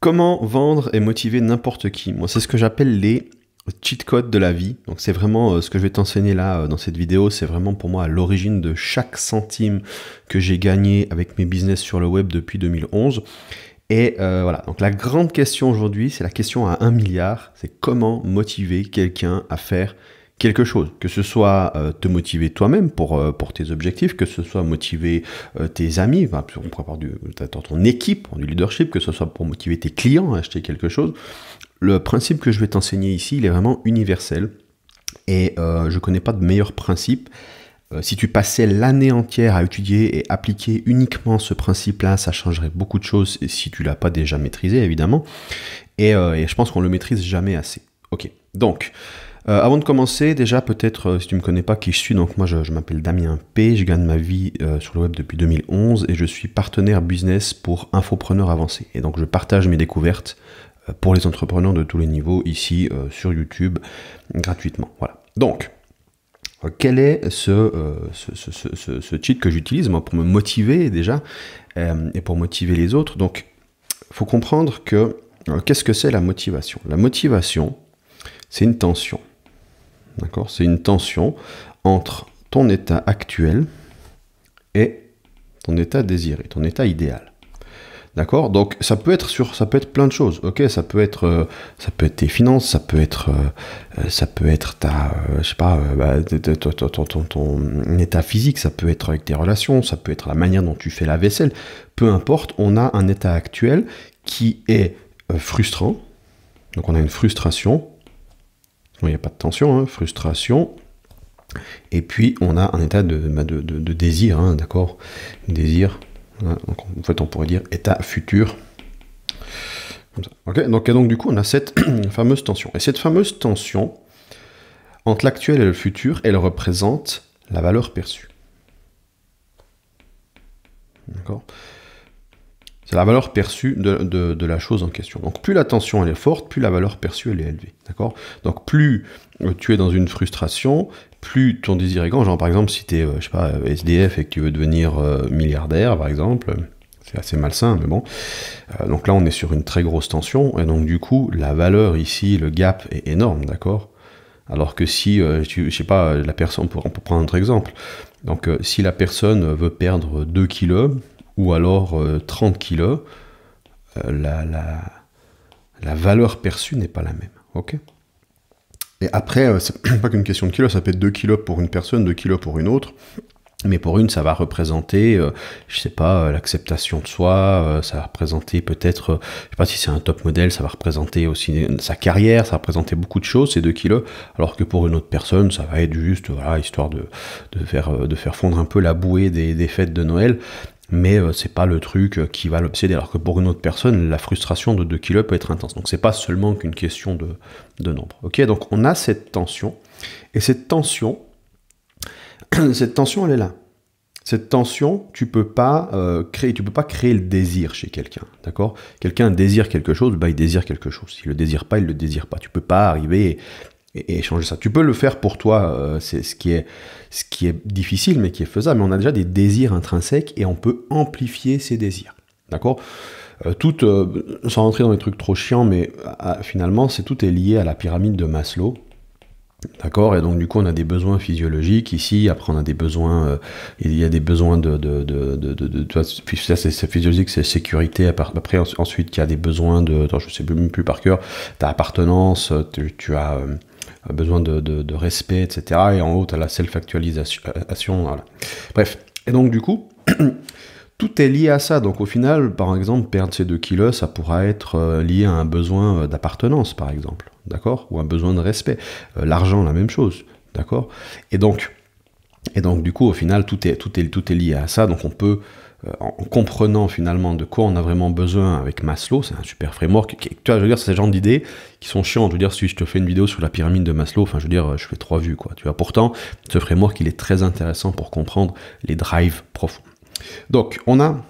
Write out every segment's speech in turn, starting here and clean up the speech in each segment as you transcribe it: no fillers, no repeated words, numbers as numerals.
Comment vendre et motiver n'importe qui? Moi, c'est ce que j'appelle les cheat codes de la vie. Donc, c'est vraiment ce que je vais t'enseigner là dans cette vidéo. C'est vraiment pour moi à l'origine de chaque centime que j'ai gagné avec mes business sur le web depuis 2011. Et voilà, donc la grande question aujourd'hui, c'est la question à 1 milliard. C'est comment motiver quelqu'un à faire quelque chose, que ce soit te motiver toi-même pour tes objectifs, que ce soit motiver tes amis, enfin, on pourrait parler de ton équipe, du leadership, que ce soit pour motiver tes clients à acheter quelque chose. Le principe que je vais t'enseigner ici, il est vraiment universel et je ne connais pas de meilleur principe. Si tu passais l'année entière à étudier et appliquer uniquement ce principe-là, ça changerait beaucoup de choses si tu ne l'as pas déjà maîtrisé, évidemment. Et je pense qu'on ne le maîtrise jamais assez. Ok, donc... avant de commencer, déjà peut-être si tu ne me connais pas qui je suis, donc moi je m'appelle Damien P, je gagne ma vie sur le web depuis 2011 et je suis partenaire business pour Infopreneurs Avancés. Et donc je partage mes découvertes pour les entrepreneurs de tous les niveaux ici sur YouTube gratuitement. Voilà. Donc, quel est ce cheat que j'utilise moi pour me motiver déjà et pour motiver les autres? Donc, il faut comprendre que qu'est-ce que c'est la motivation? La motivation, c'est une tension. D'accord? C'est une tension entre ton état actuel et ton état désiré, ton état idéal. D'accord? Donc ça peut être plein de choses. Ok? Ça peut être tes finances, ça peut être ta, je sais pas, ton état physique, ça peut être avec tes relations, ça peut être la manière dont tu fais la vaisselle. Peu importe, on a un état actuel qui est frustrant. Donc on a une frustration. Il n'y a pas de tension, hein, frustration. Et puis, on a un état de désir, hein, d'accord? Désir. Hein, donc, en fait, on pourrait dire état futur. Comme ça. Okay, donc, du coup, on a cette fameuse tension. Et cette fameuse tension, entre l'actuel et le futur, elle représente la valeur perçue. D'accord? C'est la valeur perçue de la chose en question. Donc plus la tension elle est forte, plus la valeur perçue elle est élevée. D'accord? Donc plus tu es dans une frustration, plus ton désir est grand. Genre par exemple si tu es je sais pas, SDF et que tu veux devenir milliardaire par exemple, c'est assez malsain mais bon. Donc là on est sur une très grosse tension et donc du coup la valeur ici, le gap est énorme, d'accord? Alors que si, je sais pas, la personne, on peut prendre un autre exemple. Donc si la personne veut perdre 2 kilos, ou alors 30 kilos, la valeur perçue n'est pas la même. Ok? Et après, c'est pas qu'une question de kilos, ça peut être 2 kilos pour une personne, 2 kilos pour une autre. Mais pour une, ça va représenter, je sais pas, l'acceptation de soi, ça va représenter peut-être, je sais pas si c'est un top modèle, ça va représenter aussi sa carrière, ça va représenter beaucoup de choses, ces 2 kilos, alors que pour une autre personne, ça va être juste, voilà, histoire de faire fondre un peu la bouée des fêtes de Noël. Mais c'est pas le truc qui va l'obséder, alors que pour une autre personne, la frustration de 2 kilos peut être intense. Donc c'est pas seulement qu'une question de nombre. Ok, donc on a cette tension, et cette tension, elle est là. Cette tension, tu peux pas créer le désir chez quelqu'un, d'accord? Quelqu'un désire quelque chose, bah il désire quelque chose. S'il le désire pas, il le désire pas. Tu peux pas arriver et changer ça. Tu peux le faire pour toi, c'est ce qui est difficile, mais qui est faisable. Mais on a déjà des désirs intrinsèques et on peut amplifier ces désirs, d'accord? Sans rentrer dans les trucs trop chiants, mais finalement, tout est lié à la pyramide de Maslow. D'accord, et donc du coup on a des besoins physiologiques ici, après on a des besoins, il y a des besoins c'est physiologique, c'est sécurité, après ensuite il y a des besoins je sais même plus par cœur, t'as appartenance, tu as besoin de respect, etc. Et en haut t'as la self-actualisation, voilà. Bref, et donc du coup, tout est lié à ça, donc au final, par exemple, perdre ces 2 kilos, ça pourra être lié à un besoin d'appartenance, par exemple, d'accord? Ou un besoin de respect. L'argent, la même chose, d'accord? Et donc, du coup, au final, tout est lié à ça, donc on peut, en comprenant finalement de quoi on a vraiment besoin avec Maslow, c'est un super framework, tu vois, je veux dire, c'est ce genre d'idées qui sont chiantes, je veux dire, si je te fais une vidéo sur la pyramide de Maslow, enfin, je veux dire, je fais 3 vues, quoi, tu vois, pourtant, ce framework, il est très intéressant pour comprendre les drives profonds. Donc, on a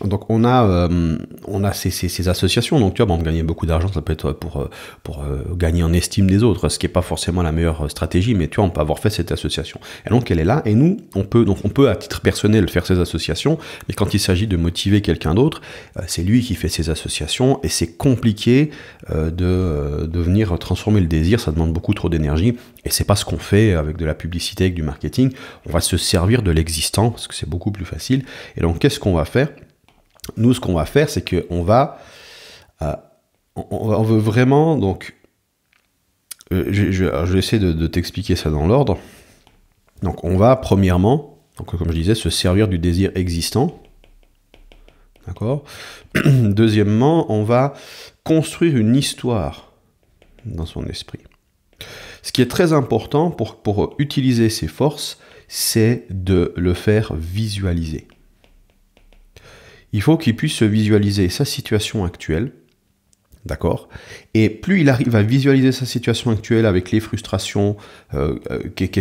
Donc on a ces associations, donc tu vois, bon, gagner beaucoup d'argent, ça peut être pour gagner en estime des autres, ce qui n'est pas forcément la meilleure stratégie, mais tu vois, on peut avoir fait cette association. Et donc elle est là, et nous, on peut à titre personnel faire ces associations, mais quand il s'agit de motiver quelqu'un d'autre, c'est lui qui fait ces associations, et c'est compliqué de venir transformer le désir, ça demande beaucoup trop d'énergie, et c'est pas ce qu'on fait avec de la publicité, avec du marketing. On va se servir de l'existant, parce que c'est beaucoup plus facile. Et donc qu'est-ce qu'on va faire ? Nous, ce qu'on va faire, c'est qu'on va, on veut vraiment, donc, je vais essayer de t'expliquer ça dans l'ordre. Donc, on va, premièrement, donc, comme je disais, se servir du désir existant. D'accord ? Deuxièmement, on va construire une histoire dans son esprit. Ce qui est très important pour utiliser ses forces, c'est de le faire visualiser. Il faut qu'il puisse se visualiser sa situation actuelle, d'accord ? Et plus il arrive à visualiser sa situation actuelle avec les frustrations,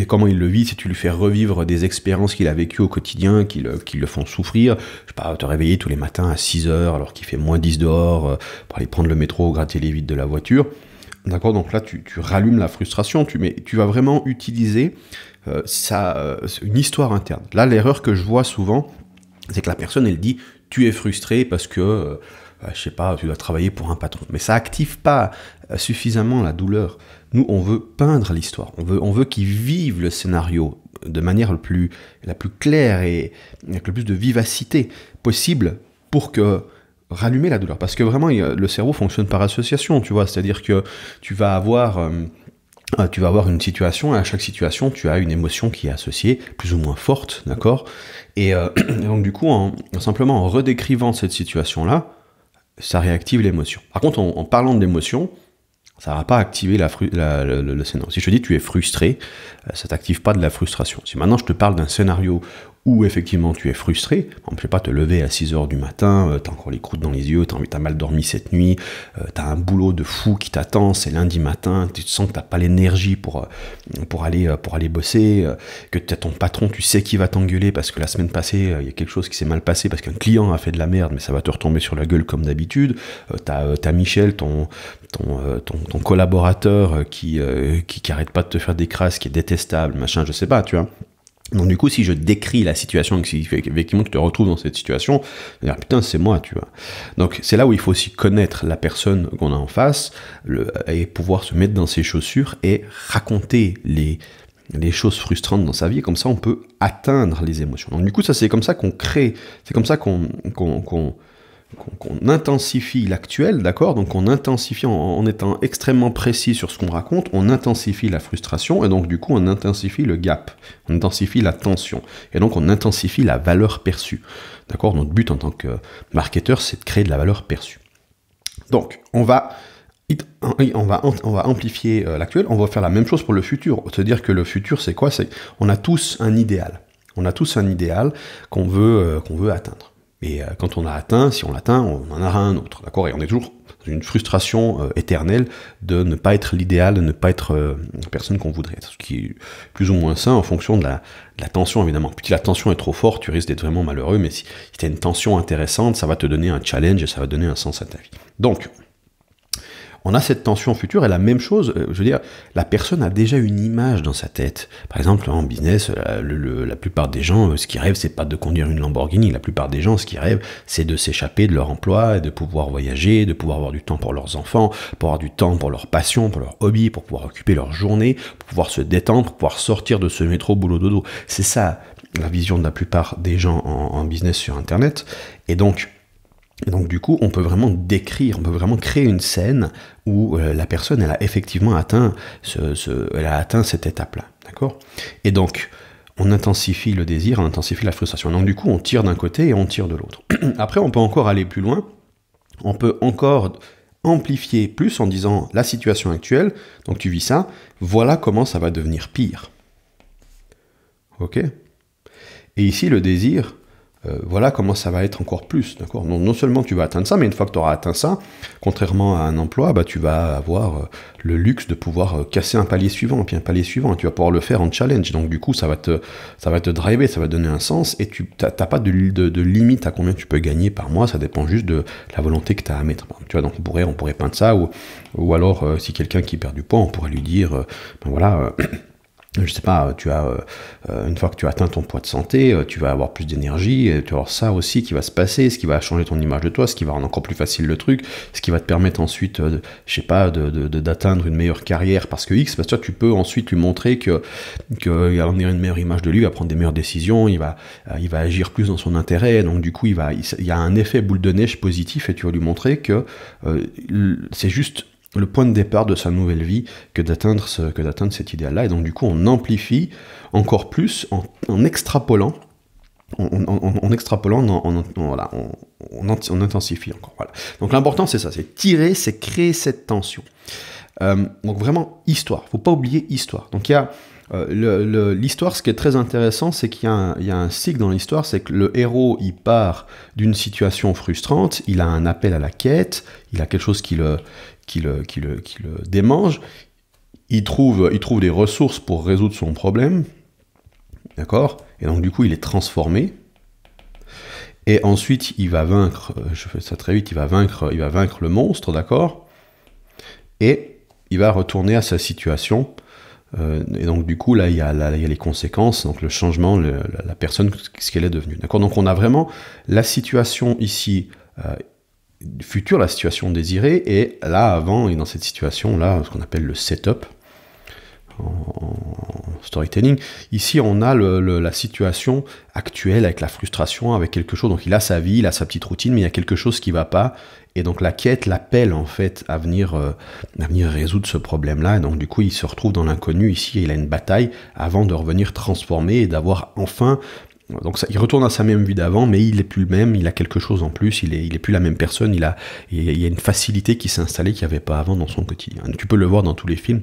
comment il le vit, si tu lui fais revivre des expériences qu'il a vécues au quotidien, qui le font souffrir, je sais pas, te réveiller tous les matins à 6 heures alors qu'il fait -10 dehors, pour aller prendre le métro, gratter les vitres de la voiture, d'accord ? Donc là, tu rallumes la frustration, tu vas vraiment utiliser une histoire interne. Là, l'erreur que je vois souvent, c'est que la personne, elle dit « tu es frustré parce que, je sais pas, tu dois travailler pour un patron ». Mais ça active pas suffisamment la douleur. Nous, on veut peindre l'histoire. On veut qu'il vive le scénario de manière la plus claire et avec le plus de vivacité possible pour que rallumer la douleur. Parce que vraiment, le cerveau fonctionne par association, tu vois. C'est-à-dire que tu vas avoir une situation, et à chaque situation, tu as une émotion qui est associée, plus ou moins forte, d'accord ? Et donc du coup, simplement en redécrivant cette situation-là, ça réactive l'émotion. Par contre, en parlant de l'émotion, ça ne va pas activer le scénario. Si je te dis tu es frustré, ça ne t'active pas de la frustration. Si maintenant je te parle d'un scénario où effectivement tu es frustré, on ne peut pas te lever à 6 heures du matin, tu as encore les croûtes dans les yeux, tu as mal dormi cette nuit, tu as un boulot de fou qui t'attend, c'est lundi matin, tu sens que tu n'as pas l'énergie pour aller bosser, que ton patron, tu sais qu'il va t'engueuler parce que la semaine passée, il y a quelque chose qui s'est mal passé parce qu'un client a fait de la merde, mais ça va te retomber sur la gueule comme d'habitude, t'as Michel, ton collaborateur qui arrête pas de te faire des crasses, qui est détestable, machin, je sais pas, tu vois. Donc du coup, si je décris la situation, effectivement tu te retrouves dans cette situation, tu vas dire, putain, c'est moi, tu vois. Donc c'est là où il faut aussi connaître la personne qu'on a en face, et pouvoir se mettre dans ses chaussures et raconter les choses frustrantes dans sa vie, comme ça on peut atteindre les émotions. Donc du coup, ça c'est comme ça qu'on crée, c'est comme ça qu'on intensifie l'actuel, d'accord ? Donc on intensifie, en étant extrêmement précis sur ce qu'on raconte, on intensifie la frustration, et donc du coup on intensifie le gap, on intensifie la tension, et donc on intensifie la valeur perçue, d'accord ? Notre but en tant que marketeur, c'est de créer de la valeur perçue. Donc on va amplifier l'actuel, on va faire la même chose pour le futur, c'est-à-dire que le futur c'est quoi ? On a tous un idéal, qu'on veut atteindre. Et quand on a atteint, si on l'atteint, on en aura un autre, d'accord ? Et on est toujours dans une frustration éternelle de ne pas être l'idéal, de ne pas être la personne qu'on voudrait être, ce qui est plus ou moins sain en fonction de la tension, évidemment. Puis si la tension est trop forte, tu risques d'être vraiment malheureux, mais si tu as une tension intéressante, ça va te donner un challenge et ça va donner un sens à ta vie. Donc, on a cette tension future, et la même chose, je veux dire, la personne a déjà une image dans sa tête. Par exemple, en business, la plupart des gens, ce qu'ils rêvent, c'est pas de conduire une Lamborghini. La plupart des gens, ce qu'ils rêvent, c'est de s'échapper de leur emploi, et de pouvoir voyager, de pouvoir avoir du temps pour leurs enfants, pour avoir du temps pour leurs passions, pour leurs hobbies, pour pouvoir occuper leur journée, pour pouvoir se détendre, pour pouvoir sortir de ce métro boulot dodo. C'est ça la vision de la plupart des gens en business sur Internet. Et donc du coup, on peut vraiment décrire, on peut vraiment créer une scène où la personne, elle a effectivement atteint cette étape-là, d'accord ? Et donc, on intensifie le désir, on intensifie la frustration. Donc du coup, on tire d'un côté et on tire de l'autre. Après, on peut encore aller plus loin, on peut encore amplifier plus en disant la situation actuelle, donc tu vis ça, voilà comment ça va devenir pire. Ok ? Et ici, le désir, voilà comment ça va être encore plus, d'accord? Donc non seulement tu vas atteindre ça, mais une fois que tu auras atteint ça, contrairement à un emploi, bah, tu vas avoir le luxe de pouvoir casser un palier suivant, puis un palier suivant, et tu vas pouvoir le faire en challenge. Donc du coup, ça va te driver, ça va te donner un sens, et tu n'as pas de limite à combien tu peux gagner par mois, ça dépend juste de la volonté que tu as à mettre. Tu vois, donc on pourrait peindre ça, ou alors si quelqu'un qui perd du poids, on pourrait lui dire, ben voilà... je sais pas, une fois que tu as atteint ton poids de santé, tu vas avoir plus d'énergie, tu vas avoir ça aussi qui va se passer, ce qui va changer ton image de toi, ce qui va rendre encore plus facile le truc, ce qui va te permettre ensuite, je sais pas, d'atteindre une meilleure carrière parce que parce que toi, tu peux ensuite lui montrer qu'il va avoir une meilleure image de lui, il va prendre des meilleures décisions, il va agir plus dans son intérêt, donc du coup, il y a un effet boule de neige positif et tu vas lui montrer que c'est juste le point de départ de sa nouvelle vie que d'atteindre cet idéal-là. Et donc, du coup, on amplifie encore plus en extrapolant, on intensifie encore. Voilà. Donc, l'important, c'est ça, c'est tirer, c'est créer cette tension. Donc, vraiment, histoire. Faut pas oublier histoire. Donc, il y a l'histoire, ce qui est très intéressant, c'est qu'il y a un cycle dans l'histoire, c'est que le héros, il part d'une situation frustrante, il a un appel à la quête, il a quelque chose qui le démange, il trouve des ressources pour résoudre son problème, d'accord? Et donc du coup, il est transformé, et ensuite, il va vaincre, je fais ça très vite, il va vaincre le monstre, d'accord? Et il va retourner à sa situation, et donc du coup, là, il y a les conséquences, donc le changement, la personne, ce qu'elle est devenue, d'accord? Donc on a vraiment la situation ici, futur, la situation désirée, et là, avant, et dans cette situation-là, ce qu'on appelle le setup, en storytelling, ici, on a la situation actuelle, avec la frustration, avec quelque chose, donc il a sa vie, il a sa petite routine, mais il y a quelque chose qui ne va pas, et donc la quête l'appelle, en fait, à venir résoudre ce problème-là, et donc du coup, il se retrouve dans l'inconnu, ici, il a une bataille, avant de revenir transformé, et d'avoir enfin... Donc ça, il retourne à sa même vie d'avant, mais il n'est plus le même, il a quelque chose en plus, il est plus la même personne, il y a une facilité qui s'est installée qu'il n'y avait pas avant dans son quotidien. Tu peux le voir dans tous les films.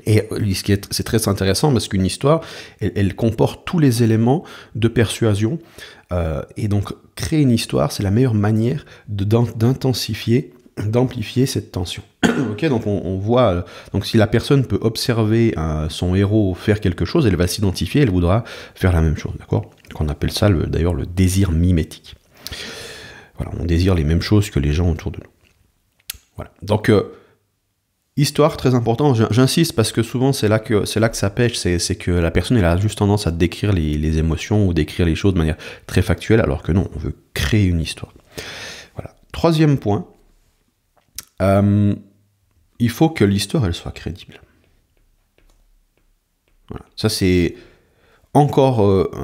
Et c'est très intéressant parce qu'une histoire, elle comporte tous les éléments de persuasion, et donc créer une histoire, c'est la meilleure manière d'amplifier cette tension. Ok, donc on voit, donc si la personne peut observer son héros faire quelque chose, elle va s'identifier, elle voudra faire la même chose, d'accord? Donc on appelle ça d'ailleurs le désir mimétique. Voilà, on désire les mêmes choses que les gens autour de nous. Voilà. Donc histoire, très important, j'insiste parce que souvent c'est là que ça pêche, c'est que la personne elle a juste tendance à décrire les émotions ou décrire les choses de manière très factuelle, alors que non, on veut créer une histoire. Voilà. Troisième point, il faut que l'histoire elle soit crédible. Voilà. Ça c'est encore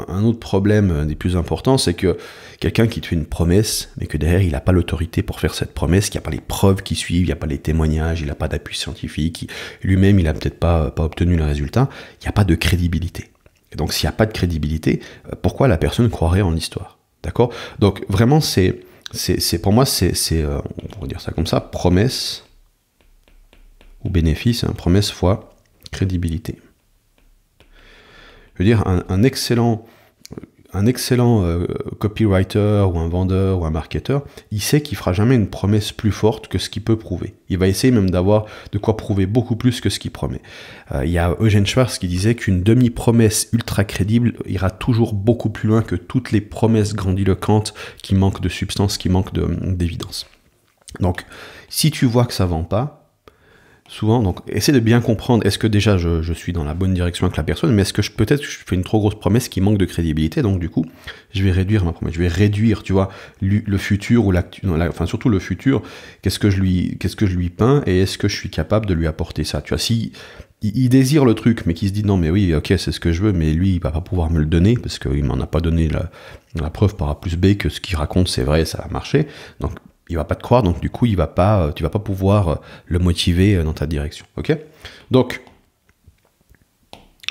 un autre problème des plus importants, c'est que quelqu'un qui te fait une promesse, mais que derrière il n'a pas l'autorité pour faire cette promesse, qu'il n'y a pas les preuves qui suivent, il n'y a pas les témoignages, il n'a pas d'appui scientifique, lui-même il n'a peut-être pas obtenu le résultat, il n'y a pas de crédibilité. Et donc s'il n'y a pas de crédibilité, pourquoi la personne croirait en l'histoire? D'accord? Donc vraiment pour moi on va dire ça comme ça, promesse ou bénéfice, hein, promesse fois crédibilité. Je veux dire, un excellent copywriter ou un vendeur ou un marketeur, il sait qu'il fera jamais une promesse plus forte que ce qu'il peut prouver. Il va essayer même d'avoir de quoi prouver beaucoup plus que ce qu'il promet. Il y a Eugene Schwartz qui disait qu'une demi-promesse ultra crédible ira toujours beaucoup plus loin que toutes les promesses grandiloquentes qui manquent de substance, qui manquent d'évidence. Donc, si tu vois que ça vend pas, souvent, donc, essaie de bien comprendre, est-ce que déjà je suis dans la bonne direction avec la personne, mais est-ce que peut-être je fais une trop grosse promesse qui manque de crédibilité, donc du coup, je vais réduire ma promesse, je vais réduire, tu vois, le futur, ou enfin surtout le futur, qu'est-ce que je lui peins, et est-ce que je suis capable de lui apporter ça, tu vois, si il désire le truc, mais qu'il se dit, non mais oui, ok, c'est ce que je veux, mais lui, il va pas pouvoir me le donner, parce qu'il m'en a pas donné la preuve par A plus B que ce qu'il raconte, c'est vrai, ça va marcher, donc il va pas te croire, donc du coup, tu vas pas pouvoir le motiver dans ta direction. Ok? Donc,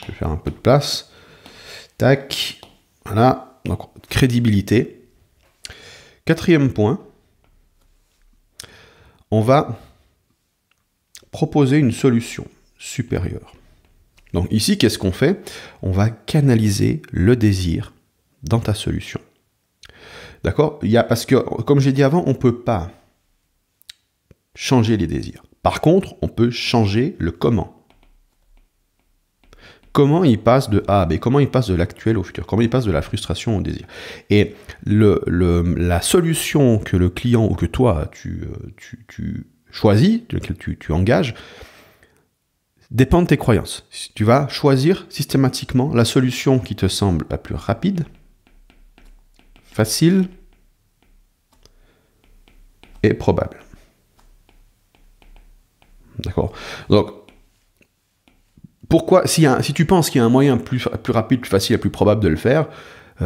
je vais faire un peu de place. Tac. Voilà. Donc, crédibilité. Quatrième point, on va proposer une solution supérieure. Donc ici, qu'est-ce qu'on fait? On va canaliser le désir dans ta solution. D'accord? Parce que, comme j'ai dit avant, on ne peut pas changer les désirs. Par contre, on peut changer le comment. Comment il passe de A à B, comment il passe de l'actuel au futur, comment il passe de la frustration au désir. Et la solution que le client ou que toi, tu choisis, tu engages, dépend de tes croyances. Tu vas choisir systématiquement la solution qui te semble la plus rapide, facile et probable. D'accord? Donc, pourquoi, si tu penses qu'il y a un moyen plus rapide, plus facile et plus probable de le faire,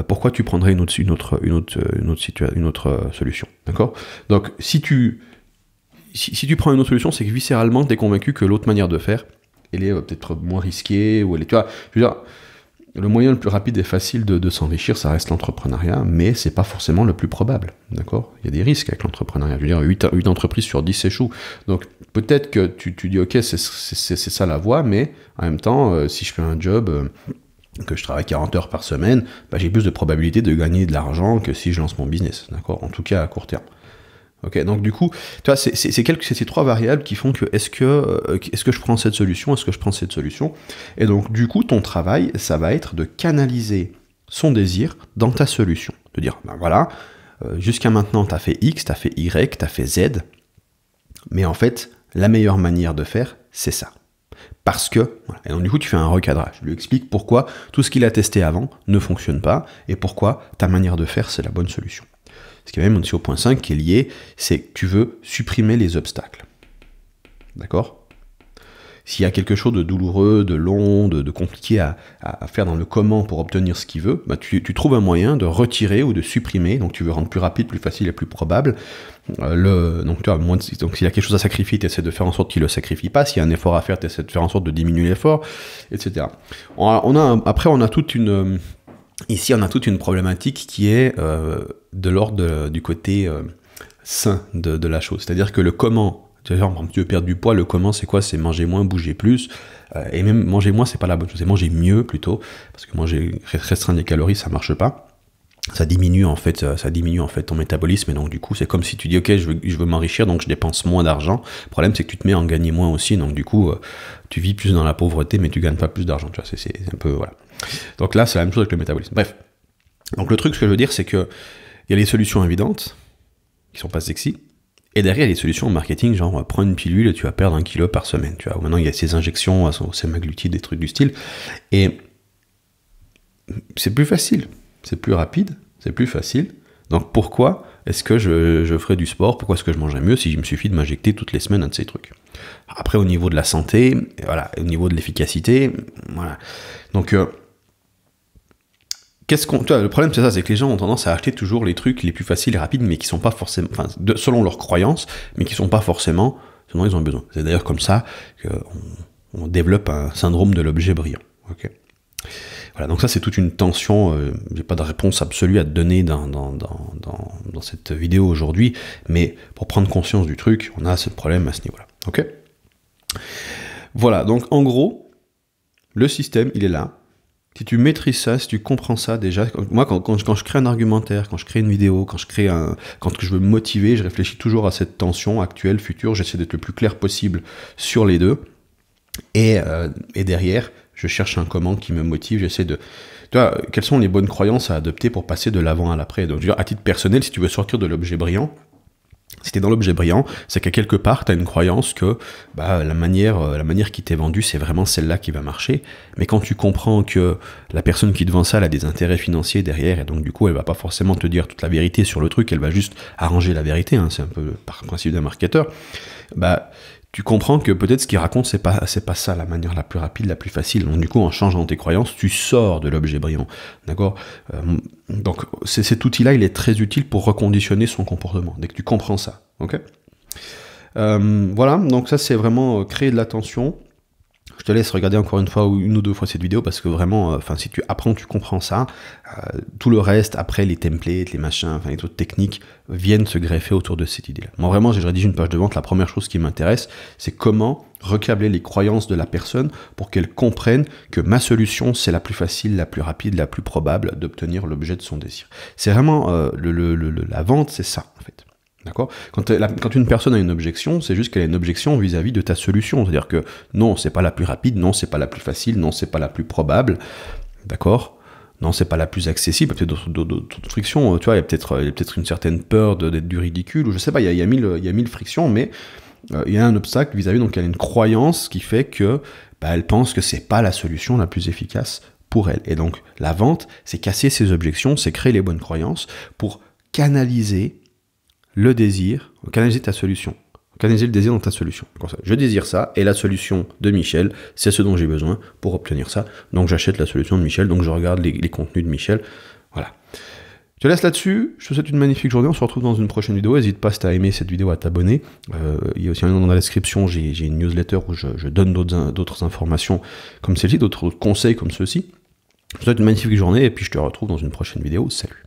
pourquoi tu prendrais une autre solution? D'accord? Donc, si tu prends une autre solution, c'est que viscéralement, tu es convaincu que l'autre manière de faire, elle est peut-être moins risquée, ou elle est, tu vois, je veux dire, le moyen le plus rapide et facile de s'enrichir, ça reste l'entrepreneuriat, mais c'est pas forcément le plus probable, d'accord? Il y a des risques avec l'entrepreneuriat. Je veux dire, 8 entreprises sur 10 échouent. Donc, peut-être que tu dis, ok, c'est ça la voie, mais en même temps, si je fais un job, que je travaille 40 heures par semaine, bah, j'ai plus de probabilité de gagner de l'argent que si je lance mon business, d'accord? En tout cas, à court terme. Ok, donc du coup, tu vois, c'est ces trois variables qui font que est-ce que je prends cette solution, est-ce que je prends cette solution, et donc du coup, ton travail, ça va être de canaliser son désir dans ta solution, de dire, ben voilà, jusqu'à maintenant, tu as fait X, tu as fait Y, tu as fait Z, mais en fait, la meilleure manière de faire, c'est ça. Parce que, voilà. Et donc du coup, tu fais un recadrage. Je lui explique pourquoi tout ce qu'il a testé avant ne fonctionne pas, et pourquoi ta manière de faire, c'est la bonne solution. Ce qui est même aussi au point 5 qui est lié, c'est que tu veux supprimer les obstacles. D'accord? S'il y a quelque chose de douloureux, de long, de compliqué à faire dans le comment pour obtenir ce qu'il veut, bah tu trouves un moyen de retirer ou de supprimer, donc tu veux rendre plus rapide, plus facile et plus probable. Donc s'il y a quelque chose à sacrifier, tu essaies de faire en sorte qu'il ne le sacrifie pas. S'il y a un effort à faire, tu essaies de faire en sorte de diminuer l'effort, etc. Après, on a toute une... Ici, on a toute une problématique qui est de l'ordre du côté sain de la chose. C'est-à-dire que le comment, tu veux perdre du poids, le comment, c'est quoi? C'est manger moins, bouger plus. Et même manger moins, c'est pas la bonne chose. C'est manger mieux plutôt. Parce que manger, restreindre les calories, ça marche pas. Ça diminue en fait ton métabolisme. Et donc du coup, c'est comme si tu dis, ok, je veux m'enrichir, donc je dépense moins d'argent. Le problème, c'est que tu te mets à en gagner moins aussi. Donc du coup, tu vis plus dans la pauvreté, mais tu gagnes pas plus d'argent. Tu vois, c'est un peu, voilà. Donc là, c'est la même chose avec le métabolisme. Bref. Donc le truc, ce que je veux dire, c'est que il y a les solutions évidentes, qui sont pas sexy, et derrière, il y a les solutions en marketing, genre, prends une pilule et tu vas perdre 1 kilo par semaine, tu vois. Maintenant, il y a ces injections, au semaglutide, des trucs du style, et c'est plus facile, c'est plus rapide, c'est plus facile. Donc pourquoi est-ce que je ferais du sport? Pourquoi est-ce que je mangerais mieux si il me suffit de m'injecter toutes les semaines un de ces trucs? Après, au niveau de la santé, voilà, au niveau de l'efficacité, voilà. Donc, le problème, c'est ça, c'est que les gens ont tendance à acheter toujours les trucs les plus faciles et rapides, mais qui sont pas forcément, selon leurs croyances, mais qui sont pas forcément ce dont ils ont besoin. C'est d'ailleurs comme ça qu'on développe un syndrome de l'objet brillant. Okay. Voilà, donc ça, c'est toute une tension. J'ai pas de réponse absolue à te donner dans cette vidéo aujourd'hui, mais pour prendre conscience du truc, on a ce problème à ce niveau-là. Ok. Voilà, donc en gros, le système, il est là. Si tu maîtrises ça, si tu comprends ça déjà, moi quand je crée un argumentaire, quand je crée une vidéo, quand je veux me motiver, je réfléchis toujours à cette tension actuelle, future, j'essaie d'être le plus clair possible sur les deux, et derrière, je cherche un comment qui me motive, j'essaie de... Tu vois, quelles sont les bonnes croyances à adopter pour passer de l'avant à l'après? Donc, à titre personnel, si tu veux sortir de l'objet brillant, si t'es dans l'objet brillant, c'est qu'à quelque part, t'as une croyance que la manière qui t'est vendue, c'est vraiment celle-là qui va marcher. Mais quand tu comprends que la personne qui te vend ça, elle a des intérêts financiers derrière, et donc du coup, elle va pas forcément te dire toute la vérité sur le truc, elle va juste arranger la vérité, hein, c'est un peu par principe d'un marketeur, tu comprends que peut-être ce qu'il raconte, c'est pas ça la manière la plus rapide, la plus facile. Donc du coup, en changeant tes croyances, tu sors de l'objet brillant. D'accord? Donc cet outil-là, il est très utile pour reconditionner son comportement, dès que tu comprends ça. Ok? Voilà, donc ça, c'est vraiment créer de l'attention. Je te laisse regarder encore une fois ou une ou deux fois cette vidéo parce que vraiment, enfin, si tu apprends, tu comprends ça. Tout le reste, après les templates, les machins, enfin, les autres techniques viennent se greffer autour de cette idée-là. Moi, vraiment, j'ai rédigé une page de vente. La première chose qui m'intéresse, c'est comment recabler les croyances de la personne pour qu'elle comprenne que ma solution, c'est la plus facile, la plus rapide, la plus probable d'obtenir l'objet de son désir. C'est vraiment la vente, c'est ça, en fait. D'accord ? Quand une personne a une objection, c'est juste qu'elle a une objection vis-à-vis de ta solution. C'est-à-dire que non, c'est pas la plus rapide, non, c'est pas la plus facile, non, c'est pas la plus probable. D'accord ? Non, c'est pas la plus accessible. Peut-être d'autres frictions. Tu vois, il y a peut-être une certaine peur d'être du ridicule, ou je sais pas, il y a mille frictions, mais il y a un obstacle vis-à-vis, donc elle a une croyance qui fait que elle pense que c'est pas la solution la plus efficace pour elle. Et donc, la vente, c'est casser ces objections, c'est créer les bonnes croyances pour canaliser le désir, canaliser ta solution, canaliser le désir dans ta solution. Comme ça, je désire ça, et la solution de Michel, c'est ce dont j'ai besoin pour obtenir ça. Donc j'achète la solution de Michel, donc je regarde les contenus de Michel. Voilà. Je te laisse là-dessus, je te souhaite une magnifique journée, on se retrouve dans une prochaine vidéo. N'hésite pas, si tu as aimé cette vidéo, à t'abonner. Il y a aussi un lien dans la description, j'ai une newsletter où je donne d'autres informations comme celle-ci, d'autres conseils comme ceux-ci. Je te souhaite une magnifique journée, et puis je te retrouve dans une prochaine vidéo. Salut!